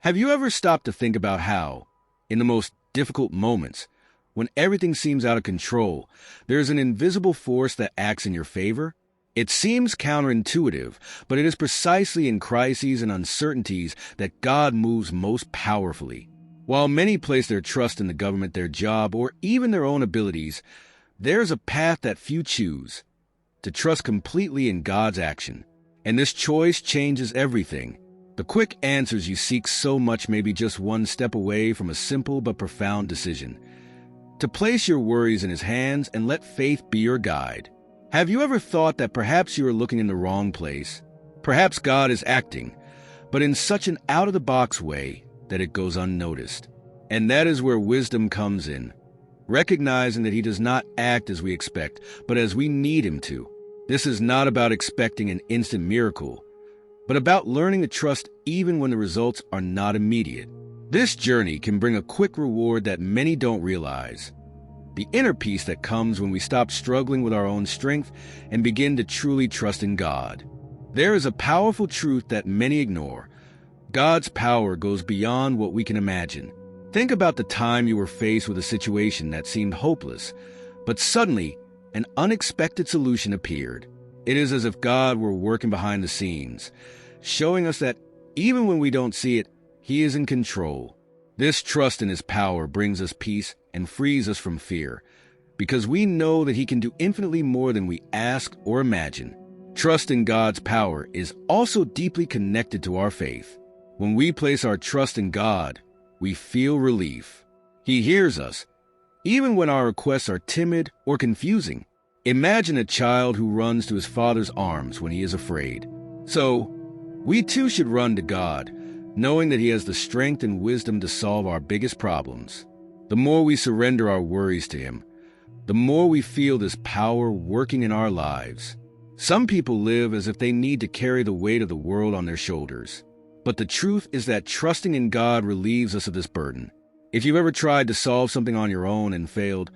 Have you ever stopped to think about how, in the most difficult moments, when everything seems out of control, there's an invisible force that acts in your favor? It seems counterintuitive, but it is precisely in crises and uncertainties that God moves most powerfully. While many place their trust in the government, their job, or even their own abilities, there's a path that few choose: to trust completely in God's action. And this choice changes everything. The quick answers you seek so much may be just one step away from a simple but profound decision: to place your worries in His hands and let faith be your guide. Have you ever thought that perhaps you are looking in the wrong place? Perhaps God is acting, but in such an out-of-the-box way that it goes unnoticed. And that is where wisdom comes in, recognizing that He does not act as we expect, but as we need Him to. This is not about expecting an instant miracle, but about learning to trust even when the results are not immediate. This journey can bring a quick reward that many don't realize: the inner peace that comes when we stop struggling with our own strength and begin to truly trust in God. There is a powerful truth that many ignore: God's power goes beyond what we can imagine. Think about the time you were faced with a situation that seemed hopeless, but suddenly an unexpected solution appeared. It is as if God were working behind the scenes, showing us that even when we don't see it, He is in control. This trust in His power brings us peace and frees us from fear, because we know that He can do infinitely more than we ask or imagine. Trust in God's power is also deeply connected to our faith. When we place our trust in God, we feel relief. He hears us, even when our requests are timid or confusing. Imagine a child who runs to his father's arms when he is afraid. So, we too should run to God, knowing that He has the strength and wisdom to solve our biggest problems. The more we surrender our worries to Him, the more we feel this power working in our lives. Some people live as if they need to carry the weight of the world on their shoulders. But the truth is that trusting in God relieves us of this burden. If you've ever tried to solve something on your own and failed,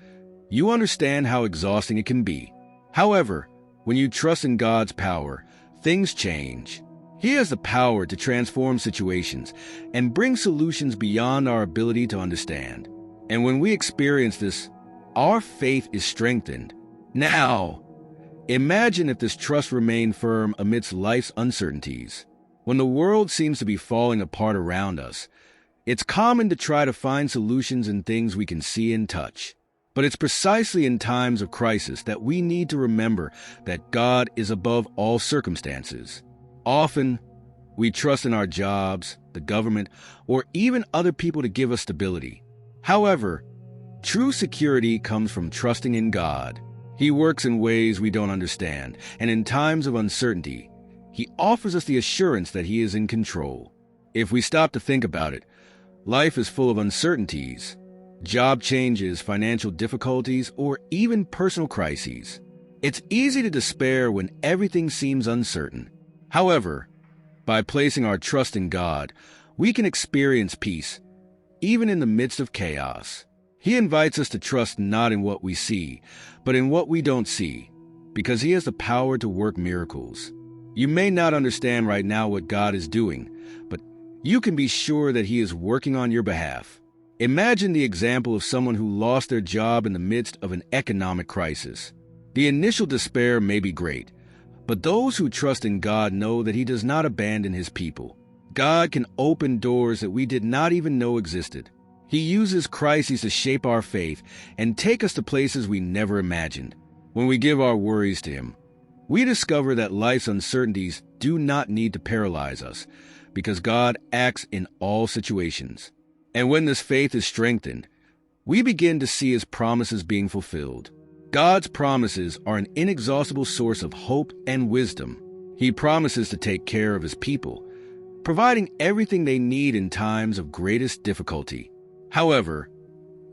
you understand how exhausting it can be. However, when you trust in God's power, things change. He has the power to transform situations and bring solutions beyond our ability to understand. And when we experience this, our faith is strengthened. Now, imagine if this trust remained firm amidst life's uncertainties. When the world seems to be falling apart around us, it's common to try to find solutions in things we can see and touch. But it's precisely in times of crisis that we need to remember that God is above all circumstances. Often, we trust in our jobs, the government, or even other people to give us stability. However, true security comes from trusting in God. He works in ways we don't understand, and in times of uncertainty, He offers us the assurance that He is in control. If we stop to think about it, life is full of uncertainties: job changes, financial difficulties, or even personal crises. It's easy to despair when everything seems uncertain. However, by placing our trust in God, we can experience peace, even in the midst of chaos. He invites us to trust not in what we see, but in what we don't see, because He has the power to work miracles. You may not understand right now what God is doing, but you can be sure that He is working on your behalf. Imagine the example of someone who lost their job in the midst of an economic crisis. The initial despair may be great, but those who trust in God know that He does not abandon His people. God can open doors that we did not even know existed. He uses crises to shape our faith and take us to places we never imagined. When we give our worries to Him, we discover that life's uncertainties do not need to paralyze us, because God acts in all situations. And when this faith is strengthened, we begin to see His promises being fulfilled. God's promises are an inexhaustible source of hope and wisdom. He promises to take care of His people, providing everything they need in times of greatest difficulty. However,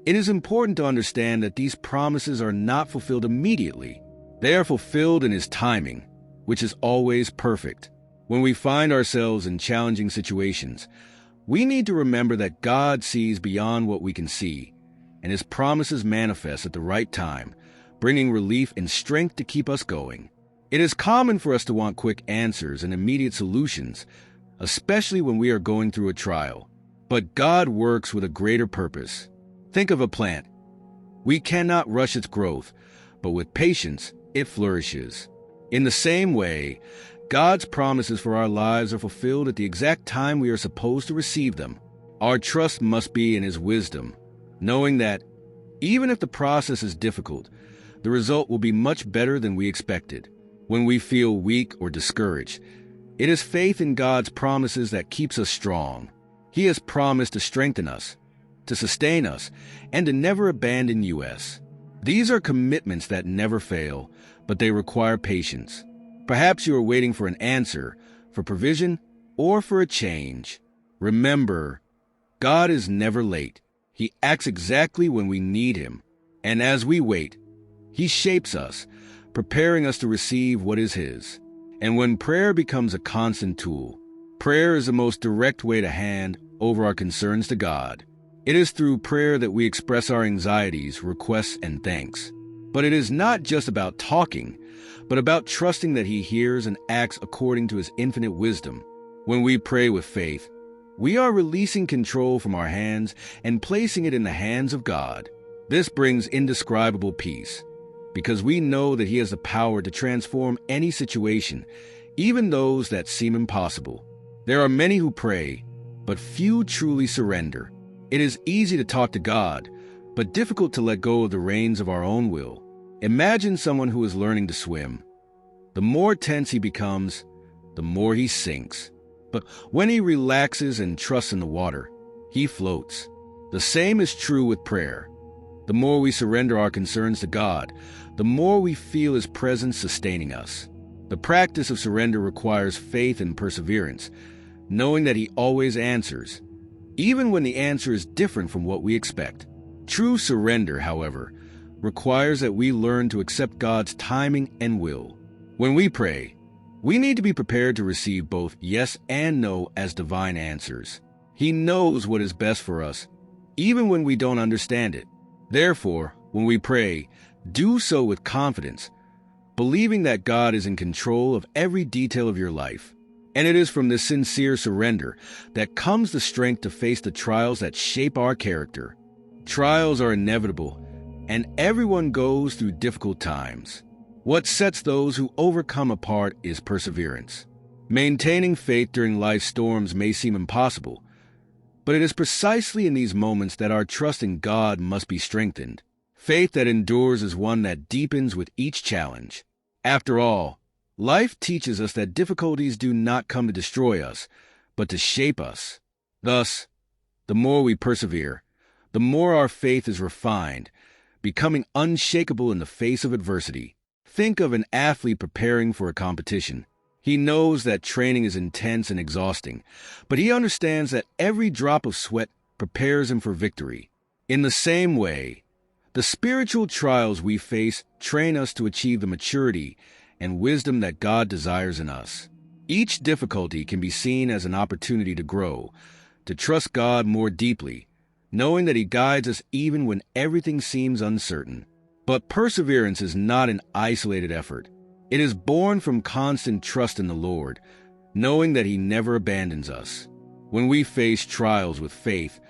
it is important to understand that these promises are not fulfilled immediately. They are fulfilled in His timing, which is always perfect. When we find ourselves in challenging situations, we need to remember that God sees beyond what we can see, and His promises manifest at the right time, bringing relief and strength to keep us going. It is common for us to want quick answers and immediate solutions, especially when we are going through a trial. But God works with a greater purpose. Think of a plant. We cannot rush its growth, but with patience, it flourishes. In the same way, God's promises for our lives are fulfilled at the exact time we are supposed to receive them. Our trust must be in His wisdom, knowing that, even if the process is difficult, the result will be much better than we expected. When we feel weak or discouraged, it is faith in God's promises that keeps us strong. He has promised to strengthen us, to sustain us, and to never abandon us. These are commitments that never fail, but they require patience. Perhaps you are waiting for an answer, for provision, or for a change. Remember, God is never late. He acts exactly when we need Him. And as we wait, He shapes us, preparing us to receive what is His. And when prayer becomes a constant tool, prayer is the most direct way to hand over our concerns to God. It is through prayer that we express our anxieties, requests, and thanks. But it is not just about talking, but about trusting that He hears and acts according to His infinite wisdom. When we pray with faith, we are releasing control from our hands and placing it in the hands of God. This brings indescribable peace, because we know that He has the power to transform any situation, even those that seem impossible. There are many who pray, but few truly surrender. It is easy to talk to God, but difficult to let go of the reins of our own will. Imagine someone who is learning to swim. The more tense he becomes, the more he sinks. But when he relaxes and trusts in the water, he floats. The same is true with prayer. The more we surrender our concerns to God, the more we feel His presence sustaining us. The practice of surrender requires faith and perseverance, knowing that He always answers, even when the answer is different from what we expect. True surrender, however, requires that we learn to accept God's timing and will. When we pray, we need to be prepared to receive both yes and no as divine answers. He knows what is best for us, even when we don't understand it. Therefore, when we pray, do so with confidence, believing that God is in control of every detail of your life. And it is from this sincere surrender that comes the strength to face the trials that shape our character. Trials are inevitable, and everyone goes through difficult times. What sets those who overcome apart is perseverance. Maintaining faith during life's storms may seem impossible, but it is precisely in these moments that our trust in God must be strengthened. Faith that endures is one that deepens with each challenge. After all, life teaches us that difficulties do not come to destroy us, but to shape us. Thus, the more we persevere, the more our faith is refined, becoming unshakable in the face of adversity. Think of an athlete preparing for a competition. He knows that training is intense and exhausting, but he understands that every drop of sweat prepares him for victory. In the same way, the spiritual trials we face train us to achieve the maturity and wisdom that God desires in us. Each difficulty can be seen as an opportunity to grow, to trust God more deeply, knowing that He guides us even when everything seems uncertain. But perseverance is not an isolated effort. It is born from constant trust in the Lord, knowing that He never abandons us. When we face trials with faith,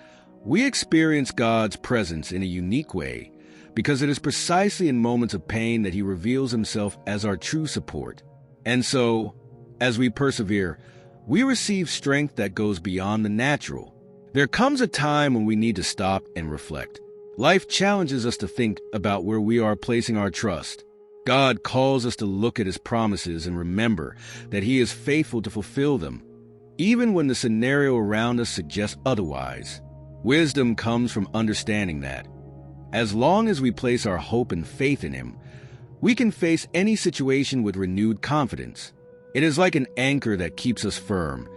we experience God's presence in a unique way, because it is precisely in moments of pain that He reveals Himself as our true support. And so, as we persevere, we receive strength that goes beyond the natural. There comes a time when we need to stop and reflect. Life challenges us to think about where we are placing our trust. God calls us to look at His promises and remember that He is faithful to fulfill them, even when the scenario around us suggests otherwise. Wisdom comes from understanding that, as long as we place our hope and faith in Him, we can face any situation with renewed confidence. It is like an anchor that keeps us firm,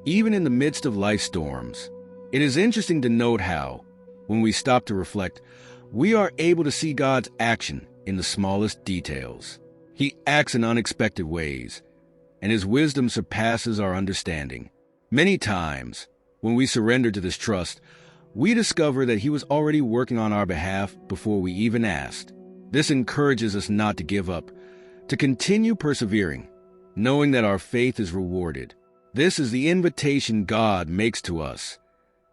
even in the midst of life's storms. It is interesting to note how, when we stop to reflect, we are able to see God's action in the smallest details. He acts in unexpected ways, and His wisdom surpasses our understanding. Many times, when we surrender to this trust, we discover that He was already working on our behalf before we even asked. This encourages us not to give up, to continue persevering, knowing that our faith is rewarded. This is the invitation God makes to us,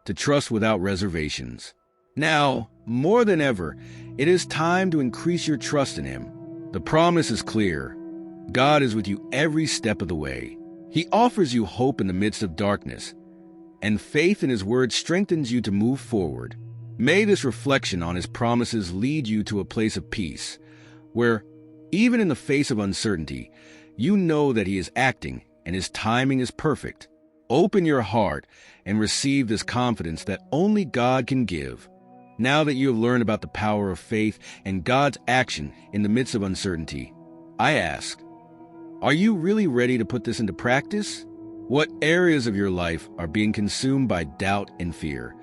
to trust without reservations. Now, more than ever, it is time to increase your trust in Him. The promise is clear. God is with you every step of the way. He offers you hope in the midst of darkness, and faith in His word strengthens you to move forward. May this reflection on His promises lead you to a place of peace, where, even in the face of uncertainty, you know that He is acting and His timing is perfect. Open your heart and receive this confidence that only God can give. Now that you have learned about the power of faith and God's action in the midst of uncertainty, I ask, are you really ready to put this into practice? What areas of your life are being consumed by doubt and fear,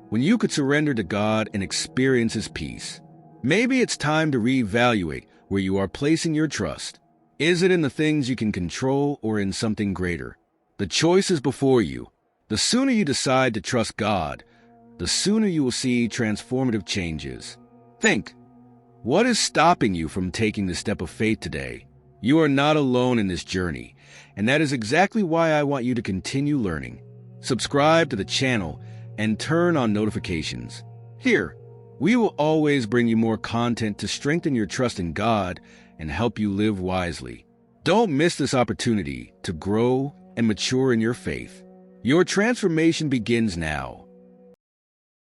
when you could surrender to God and experience His peace? Maybe it's time to reevaluate where you are placing your trust. Is it in the things you can control or in something greater? The choice is before you. The sooner you decide to trust God, the sooner you will see transformative changes. Think, what is stopping you from taking the step of faith today? You are not alone in this journey, and that is exactly why I want you to continue learning. Subscribe to the channel and turn on notifications. Here, we will always bring you more content to strengthen your trust in God and help you live wisely. Don't miss this opportunity to grow and mature in your faith. Your transformation begins now.